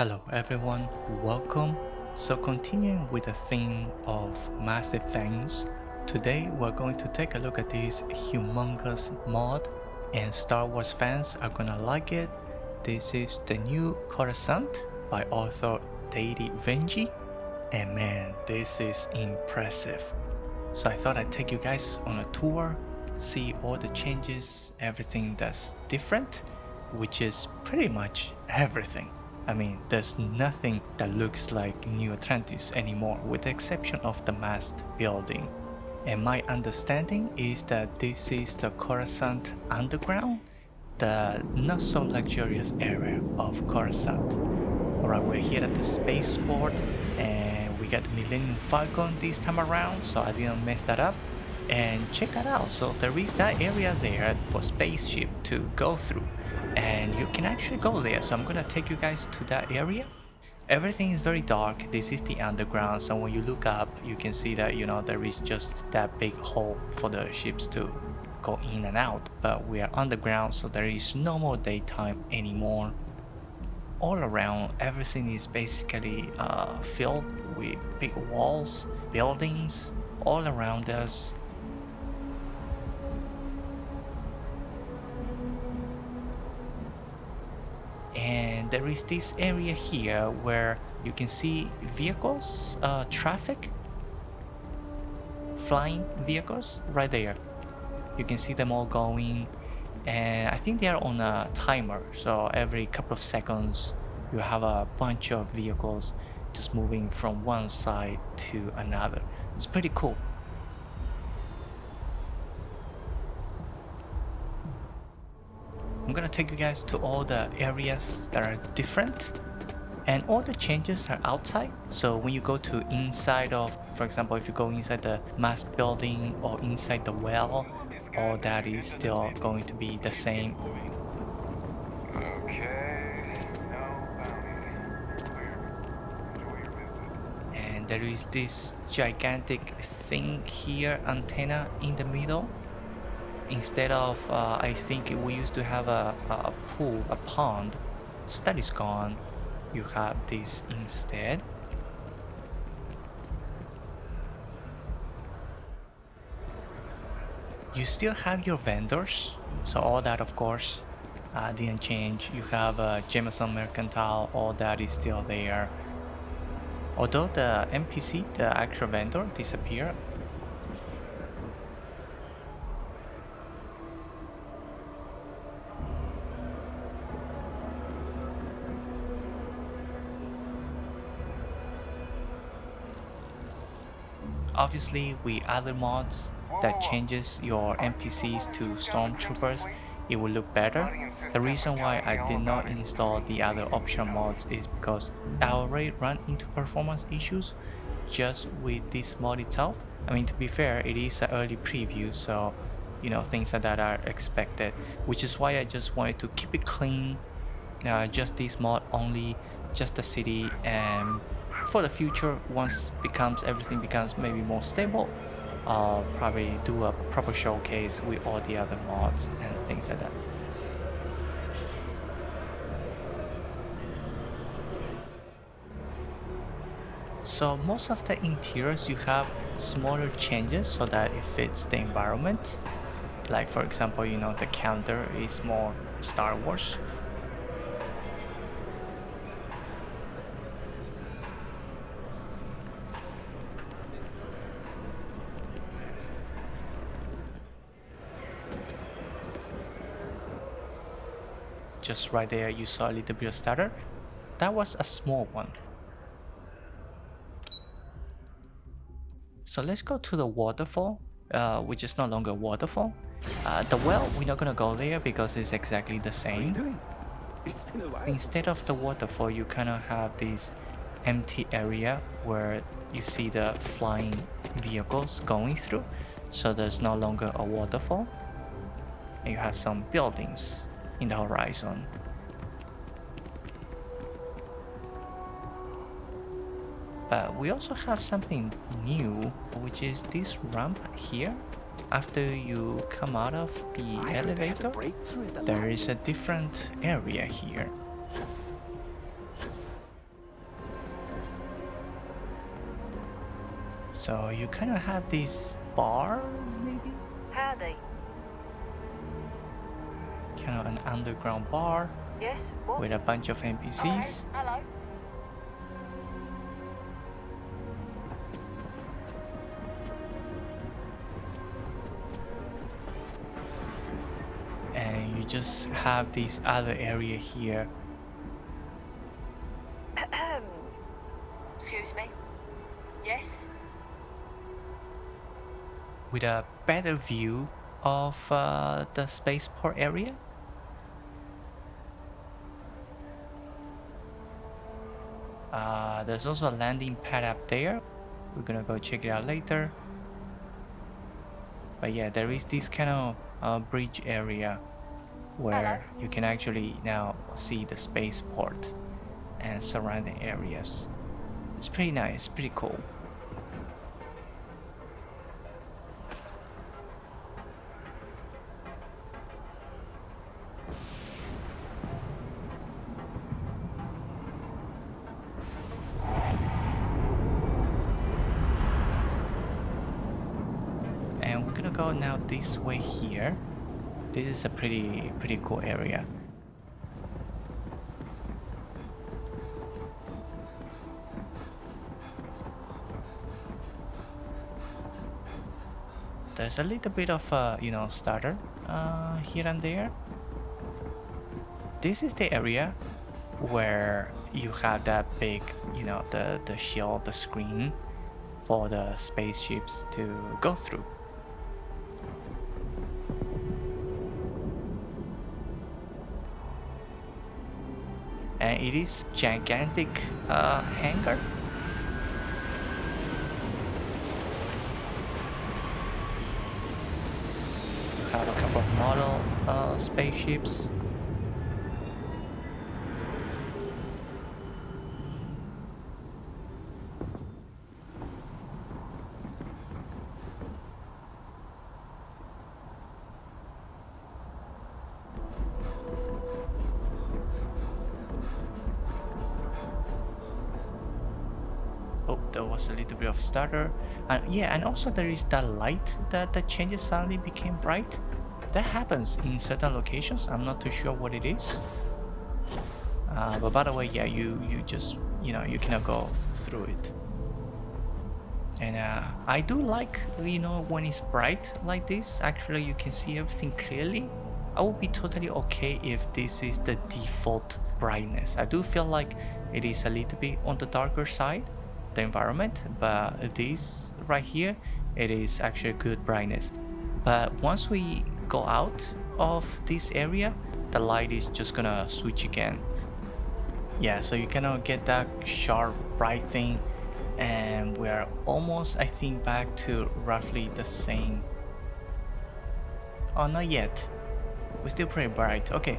Hello everyone, welcome. So continuing with the theme of massive things, today we're going to take a look at this humongous mod and Star Wars fans are gonna like it. This is the new Coruscant by author Deity Venji, and man, this is impressive. So I thought I'd take you guys on a tour, see all the changes, everything that's different, which is pretty much everything. I mean, there's nothing that looks like New Atlantis anymore with the exception of the MAST building. And my understanding is that this is the Coruscant Underground, the not so luxurious area of Coruscant. Alright, we're here at the Spaceport and we got the Millennium Falcon this time around, so I didn't mess that up. And check that out, so there is that area there for spaceship to go through. And you can actually go there, so I'm gonna take you guys to that area. Everything is very dark. This is the underground, so when you look up you can see that there is just that big hole for the ships to go in and out, but we are underground, so there is no more daytime anymore. All around everything is basically filled with big walls, buildings all around us. And there is this area here where you can see vehicles, traffic, flying vehicles right there. You can see them all going, and I think they are on a timer, so every couple of seconds you have a bunch of vehicles just moving from one side to another. It's pretty cool. I'm gonna take you guys to all the areas that are different, and all the changes are outside. So when you go to inside of, for example, if you go inside the MAST building or inside the well, all that is still going to be the same. And there is this gigantic thing here, antenna in the middle. Instead of, I think we used to have a pool, a pond, so that is gone. You have this instead. You still have your vendors, so all that of course didn't change. You have Jameson Mercantile, all that is still there. Although the NPC, the actual vendor, disappeared. Obviously, with other mods that changes your NPCs to stormtroopers, it will look better. The reason why I did not install the other optional mods is because I already ran into performance issues just with this mod itself. I mean, to be fair, it is an early preview, so things like that are expected, which is why I just wanted to keep it clean, just this mod only, just the city, and for the future, once everything becomes maybe more stable, I'll probably do a proper showcase with all the other mods and things like that. So most of the interiors you have smaller changes so that it fits the environment. Like for example, the counter is more Star Wars. Just right there you saw a little bit of stutter. That was a small one. So let's go to the waterfall, which is no longer a waterfall. The well, we're not gonna go there because it's exactly the same. It's been a while. Instead of the waterfall, you kind of have this empty area where you see the flying vehicles going through. So there's no longer a waterfall. And you have some buildings in the horizon. But we also have something new, which is this ramp here. After you come out of the elevator, there is a different area here. So you kind of have this bar, maybe? Howdy. Kind of an underground bar. Yes, what? With a bunch of NPCs. Oh, hello. And you just have this other area here. Excuse me. Yes? With a better view of the spaceport area. There's also a landing pad up there. We're gonna go check it out later. But yeah, there is this kind of bridge area where you can actually now see the spaceport and surrounding areas. It's pretty nice, pretty cool. And we're gonna go now this way here. This is a pretty cool area. There's a little bit of starter here and there. This is the area where you have that big, the shield, the screen for the spaceships to go through. And it is gigantic hangar. You have a couple of model spaceships. Oh, there was a little bit of stutter. And yeah, and also there is that light that changes, suddenly became bright. That happens in certain locations. I'm not too sure what it is. But by the way, yeah, you just, you cannot go through it. And I do like, when it's bright like this, actually you can see everything clearly. I would be totally okay if this is the default brightness. I do feel like it is a little bit on the darker side, the environment, but this right here, it is actually good brightness. But once we go out of this area, the light is just gonna switch again. Yeah, so you cannot get that sharp bright thing, and we're almost, I think, back to roughly the same. Oh, not yet. We're still pretty bright. Okay,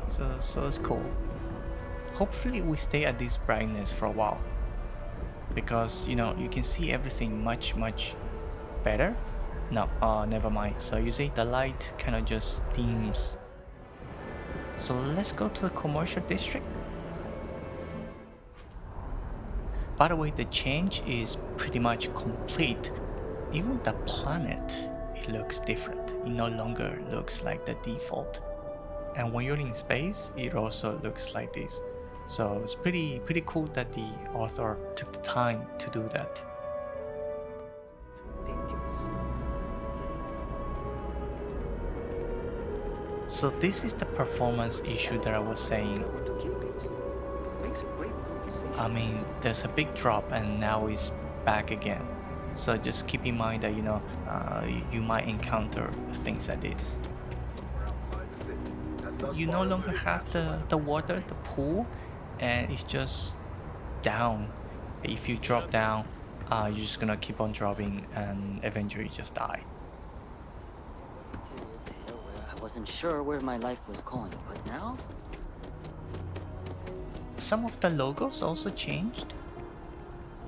so it's cool. Hopefully we stay at this brightness for a while, because you can see everything much better. No, never mind. So you see the light kind of just dims. So let's go to the commercial district. By the way, the change is pretty much complete. Even the planet, it looks different. It no longer looks like the default. And when you're in space, it also looks like this. So it's pretty cool that the author took the time to do that. So this is the performance issue that I was saying. I mean, there's a big drop and now it's back again. So just keep in mind that you might encounter things like this. You no longer have the water, the pool, and it's just down. If you drop down, you're just gonna keep on dropping and eventually just die. I wasn't sure where my life was going, but now? Some of the logos also changed.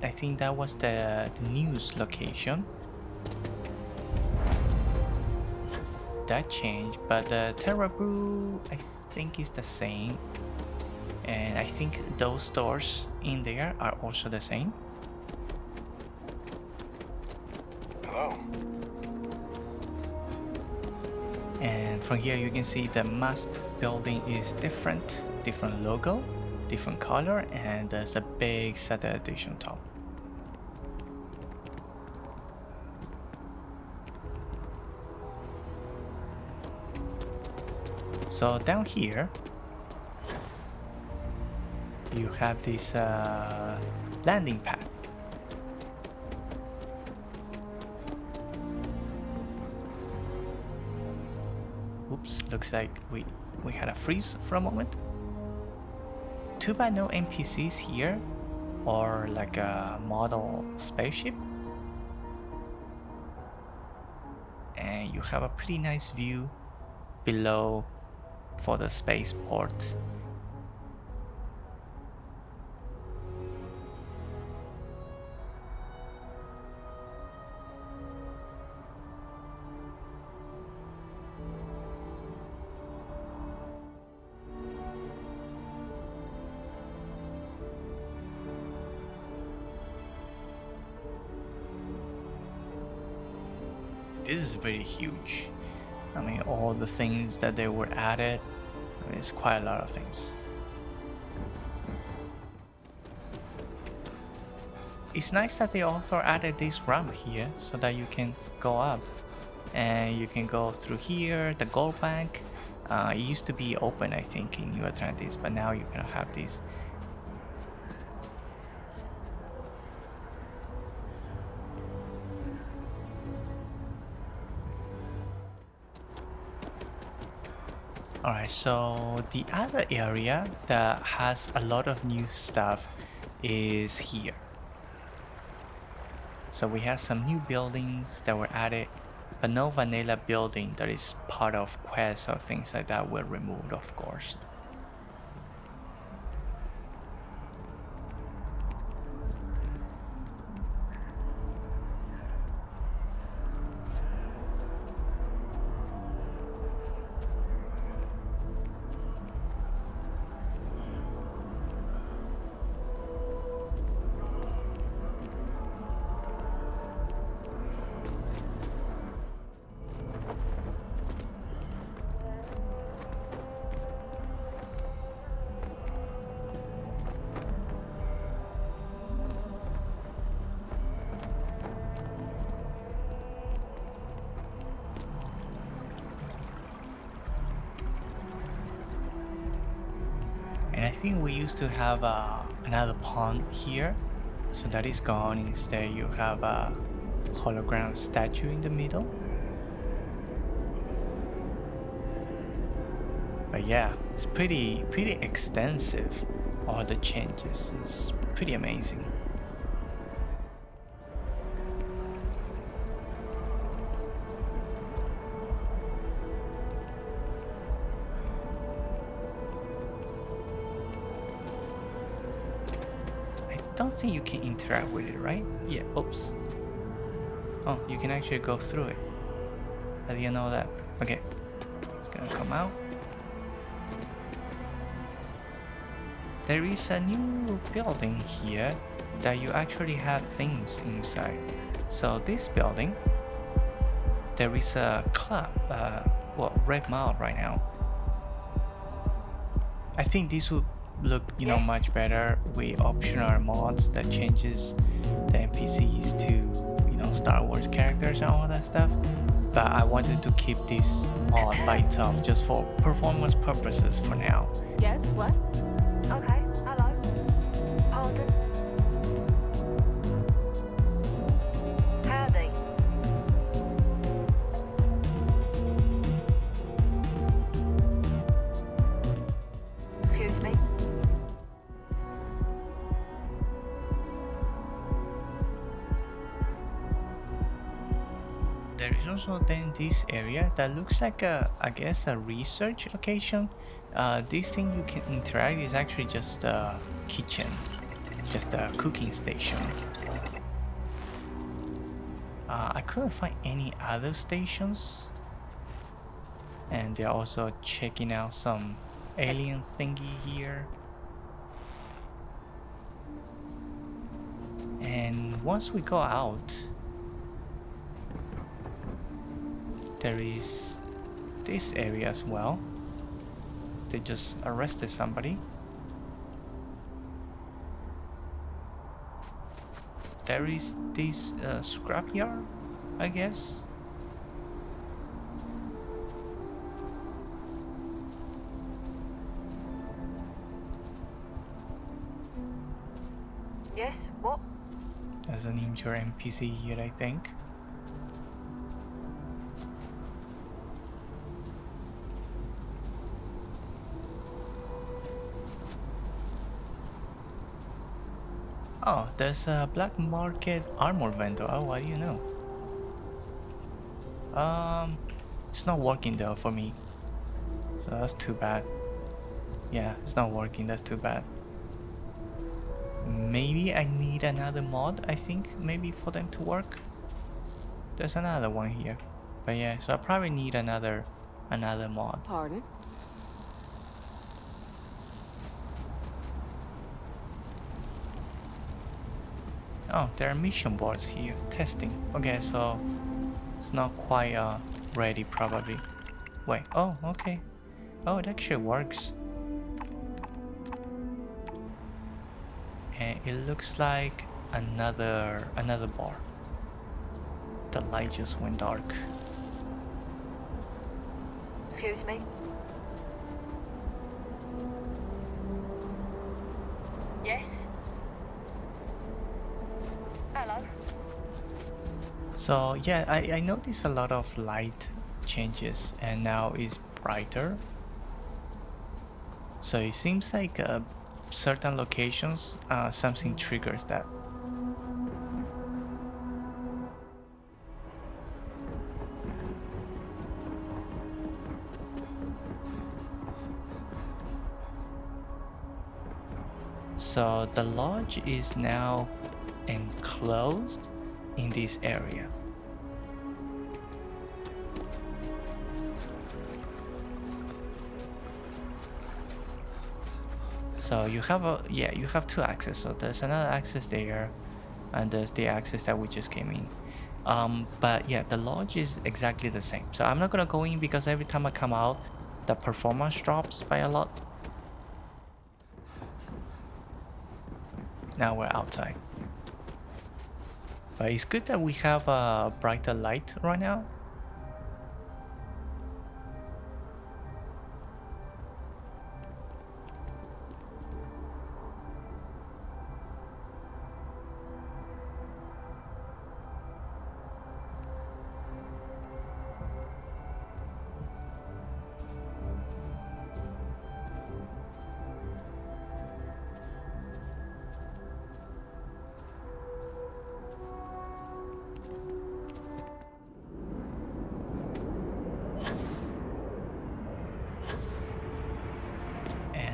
I think that was the news location. That changed, but the Terra Brew I think is the same. And I think those stores in there are also the same. know. And from here you can see the MAST building is different logo, different color, and there's a big satellite dish on top. So down here you have this landing pad. Oops, looks like we had a freeze for a moment. Too bad no NPCs here or like a model spaceship. And you have a pretty nice view below for the spaceport. This is very huge. I mean, all the things that they were added, I mean, it's quite a lot of things. It's nice that they also added this ramp here so that you can go up and you can go through here, the gold bank. It used to be open, I think, in New Atlantis, but now you can have this. Alright, so the other area that has a lot of new stuff is here. So we have some new buildings that were added, but no vanilla building that is part of quests or things like that were removed, of course. And I think we used to have another pond here, so that is gone. Instead you have a hologram statue in the middle. But yeah, it's pretty extensive. All the changes is pretty amazing. I don't think you can interact with it, right? Yeah, oops. Oh, you can actually go through it. I didn't know that. Okay, it's gonna come out. There is a new building here that you actually have things inside. So this building, there is a club, well, Red Mile right now. I think this would look, you know, much better with optional mods that changes the NPCs to, you know, Star Wars characters and all that stuff. But I wanted to keep this mod by itself just for performance purposes for now. Yes, what? Okay, hello. Pardon? Howdy. Excuse me. There is also then this area that looks like a, I guess, a research location. This thing you can interact is actually just a kitchen, just a cooking station. I couldn't find any other stations, and they're also checking out some alien thingy here. And once we go out, There is this area as well. They just arrested somebody. There is this scrapyard, I guess. Yes, what? There's an injured NPC here, I think. Oh, there's a black market armor vendor. Oh, what do you know? It's not working though for me. So that's too bad. Yeah, it's not working. That's too bad. Maybe I need another mod, I think, maybe for them to work. There's another one here. But yeah, so I probably need another mod. Pardon? Oh, there are mission boards here. Testing. Okay, so it's not quite ready probably. Wait, oh, okay. Oh, it actually works. And it looks like another bar. The light just went dark. Excuse me? Yes? Hello? So yeah, I noticed a lot of light changes and now it's brighter. So it seems like certain locations something triggers that. So the lodge is now enclosed in this area. So you have you have two access. So there's another access there, and there's the access that we just came in. But yeah, the lodge is exactly the same. So I'm not gonna go in because every time I come out, the performance drops by a lot. Now we're outside. But it's good that we have a brighter light right now.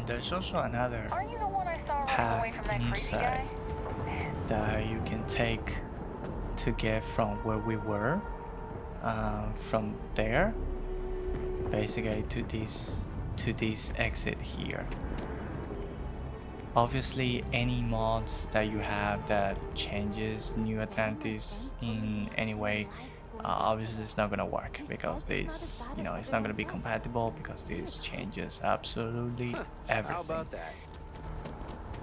There's also another Are you the one I saw running away path from that creepy inside guy? that you can take to get from where we were, from there, basically to this exit here. Obviously, any mods that you have that changes New Atlantis in any way, obviously it's not gonna work because this, it's not gonna be compatible because this changes absolutely everything. How about that?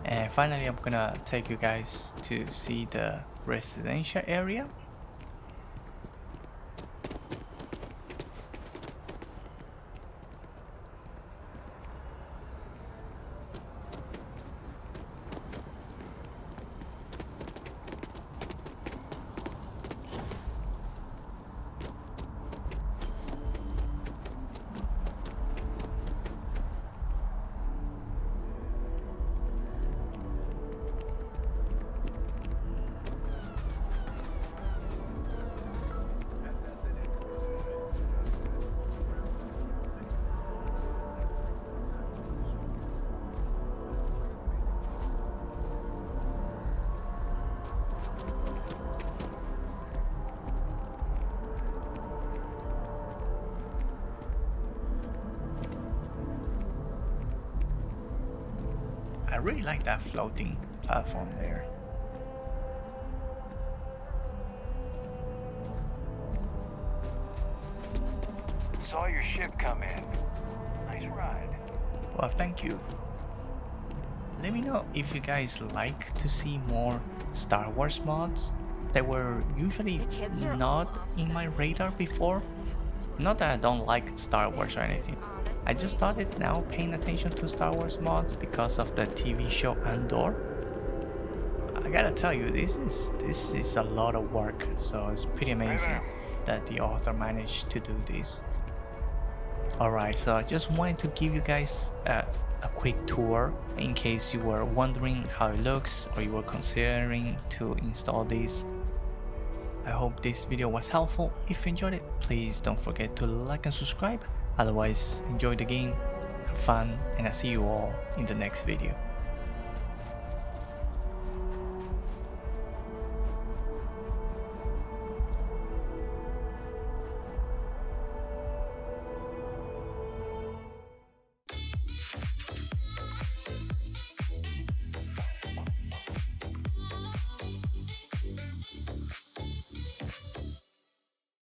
And finally, I'm gonna take you guys to see the residential area. I really like that floating platform there. saw your ship come in. Nice ride. Well, thank you. Let me know if you guys like to see more Star Wars mods. They were usually not in my radar before. Not that I don't like Star Wars or anything. I just started now paying attention to Star Wars mods because of the TV show Andor. I gotta tell you, this is a lot of work, so it's pretty amazing that the author managed to do this. Alright, so I just wanted to give you guys a quick tour in case you were wondering how it looks or you were considering to install this. I hope this video was helpful. If you enjoyed it, please don't forget to like and subscribe. Otherwise, enjoy the game, have fun, and I'll see you all in the next video.